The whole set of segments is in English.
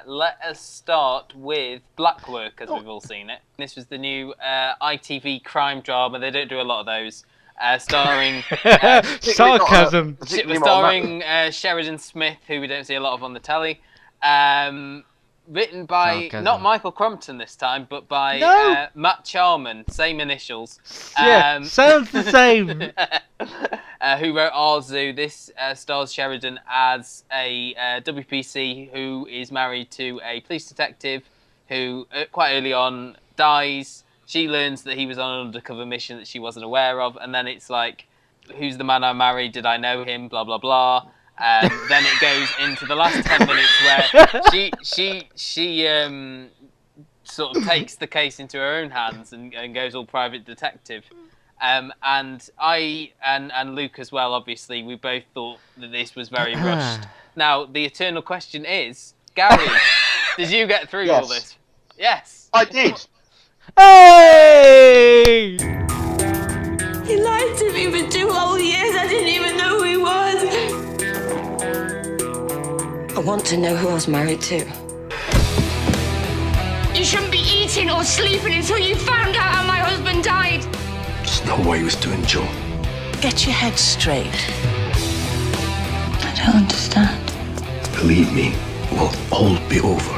let us start with Blackwork, as we've all seen it. This was the new ITV crime drama. They don't do a lot of those. Starring sarcasm. Starring Sheridan Smith, who we don't see a lot of on the telly. Written by not Michael Crompton this time, but by Matt Charman, same initials. Yeah, sounds the same. Who wrote Arzu. This stars Sheridan as a WPC who is married to a police detective who, quite early on, dies. She learns that he was on an undercover mission that she wasn't aware of, and then it's like, who's the man I married? Did I know him? Blah, blah, blah. Then it goes into the last 10 minutes where she sort of takes the case into her own hands and goes all private detective. And I and Luke as well, obviously, we both thought that this was very rushed. Now, the eternal question is, Gary, did you get through all this? Yes. I did. Hey! He lied to me for 2 whole years. I didn't even know who he was. I want to know who I was married to. You shouldn't be eating or sleeping until you found out how my husband died. Just know what he was doing, Joe. Get your head straight. I don't understand. Believe me, it will all be over.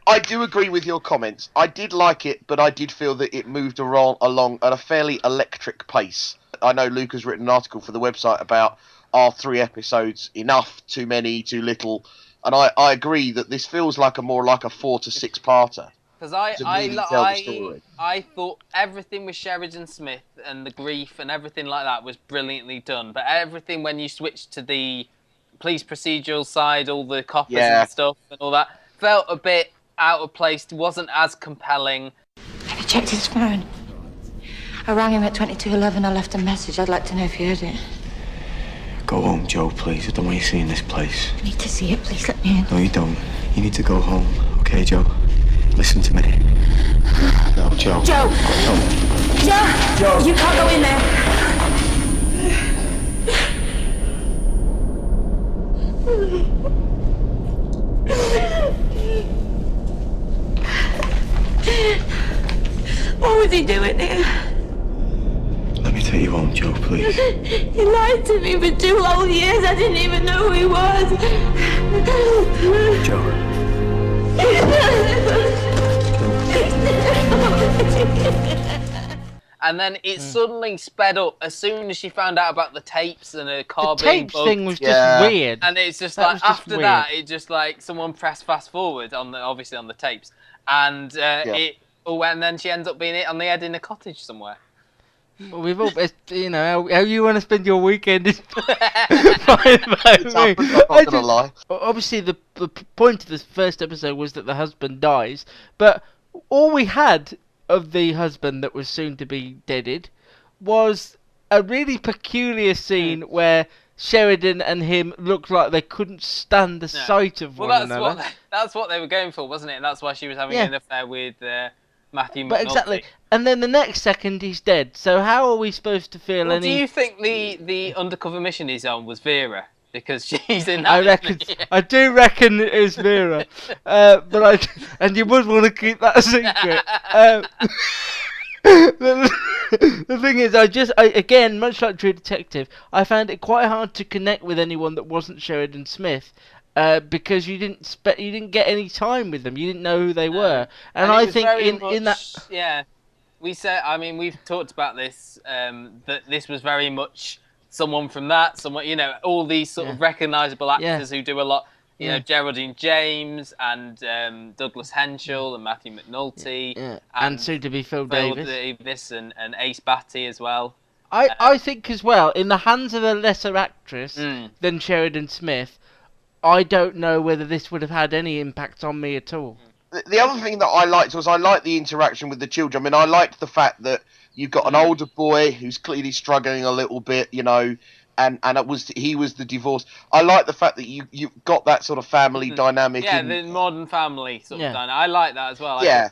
I do agree with your comments. I did like it, but I did feel that it moved along at a fairly electric pace. I know Luke has written an article for the website about, are 3 episodes enough, too many, too little? And I agree that this feels like more like a 4 to 6 parter. Because I thought everything with Sheridan Smith and the grief and everything like that was brilliantly done. But everything when you switched to the police procedural side, all the coppers and stuff and all that, felt a bit out of place. Wasn't as compelling. Have you checked his phone? I rang him at 22:11. I left a message. I'd like to know if you heard it. Go home, Joe, please. I don't want you seeing this place. I need to see it. Please let me in. No, you don't. You need to go home. Okay, Joe? Listen to me. No, Joe. Joe! No. Joe! You can't go in there. What was he doing here? Let me take you home, Joe, please. He lied to me for 2 whole years. I didn't even know who he was. Joe. And then it suddenly sped up as soon as she found out about the tapes and her car The being tapes bugged. thing was just weird. And it's just That like was just after weird. that, it just like someone pressed fast forward on obviously on the tapes, and and then she ends up being hit on the head in a cottage somewhere. Well, we've all, how you want to spend your weekend is fine by me. I'm not gonna lie. Obviously, the point of this first episode was that the husband dies, but all we had of the husband that was soon to be deaded was a really peculiar scene where Sheridan and him looked like they couldn't stand the sight of one another. That's what they were going for, wasn't it? And that's why she was having an affair with Matthew McNulty. But exactly. And then the next second he's dead. So how are we supposed to feel Do you think the undercover mission he's on was Vera? Because she's in that. I do reckon it is Vera. And you would want to keep that a secret. The thing is, again, much like True Detective, I found it quite hard to connect with anyone that wasn't Sheridan Smith. Because you didn't get any time with them, you didn't know who they were, and I think in that we've talked about this that this was very much someone from that, someone all these sort of recognisable actors who do a lot, Geraldine James and Douglas Henschel and Matthew McNulty and soon to be Phil Davis and Ace Batty as well. I think as well, in the hands of a lesser actress than Sheridan Smith, I don't know whether this would have had any impact on me at all. The other thing that I liked was I liked the interaction with the children. I mean, I liked the fact that you've got an older boy who's clearly struggling a little bit, and he was the divorce. I like the fact that you've got that sort of family dynamic. Yeah, the modern family sort of dynamic. I like that as well. Yeah,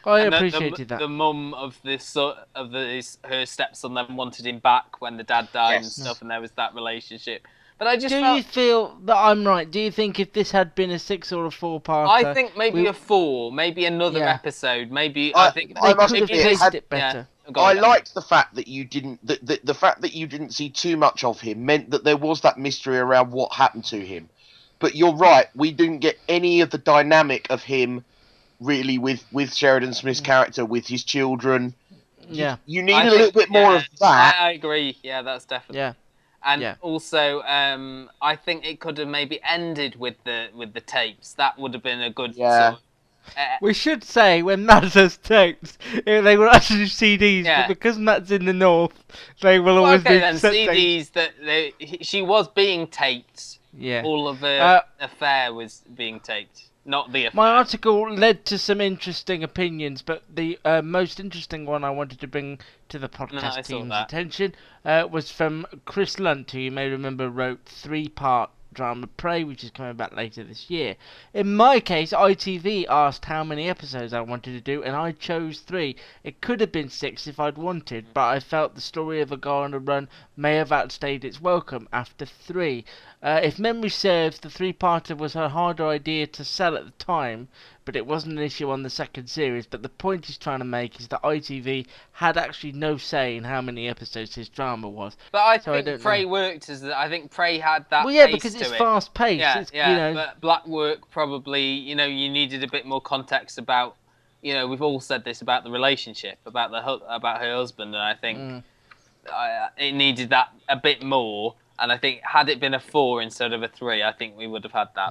I appreciated that. The mum of her stepson then wanted him back when the dad died and stuff, and there was that relationship. But I just Do felt... you feel that I'm right? Do you think if this had been a 6 or a 4-parter... I think maybe a 4, maybe another Yeah. episode, maybe... I think They must could have admit, paced had- it better. Go I on. liked the fact that you didn't the fact that you didn't see too much of him meant that there was that mystery around what happened to him. But you're right, we didn't get any of the dynamic of him really with Sheridan Smith's character, with his children. Yeah. You need I a think- little bit more yeah, of that. I agree. Yeah, that's definitely. Yeah. And Yeah. also, I think it could have maybe ended with the tapes. That would have been a good Yeah. sort of, We should say, when Matt says tapes, they were actually CDs, Yeah. but because Matt's in the north, they will always okay be then, set CDs tapes. she was being taped. Yeah. All of her Uh, affair was being taped, not the affair. My article led to some interesting opinions, but the most interesting one I wanted to bring to the I podcast saw team's that. attention was from Chris Lunt, who you may remember wrote 3-part drama Prey, which is coming back later this year. In my case, ITV asked how many episodes I wanted to do, and I chose 3. It could have been 6 if I'd wanted, but I felt the story of a guy on a run may have outstayed its welcome after 3. If memory serves, the 3-parter was a harder idea to sell at the time, but it wasn't an issue on the second series. But the point he's trying to make is that ITV had actually no say in how many episodes his drama was. But I So I think don't Prey know. worked as I think Prey had that. Well, yeah, pace because to it's it. fast paced. Yeah, It's, yeah. you know, But Black Work probably, you needed a bit more context about, we've all said this about the relationship, about about her husband, and I think it needed that a bit more. And I think had it been a 4 instead of a 3, I think we would have had that.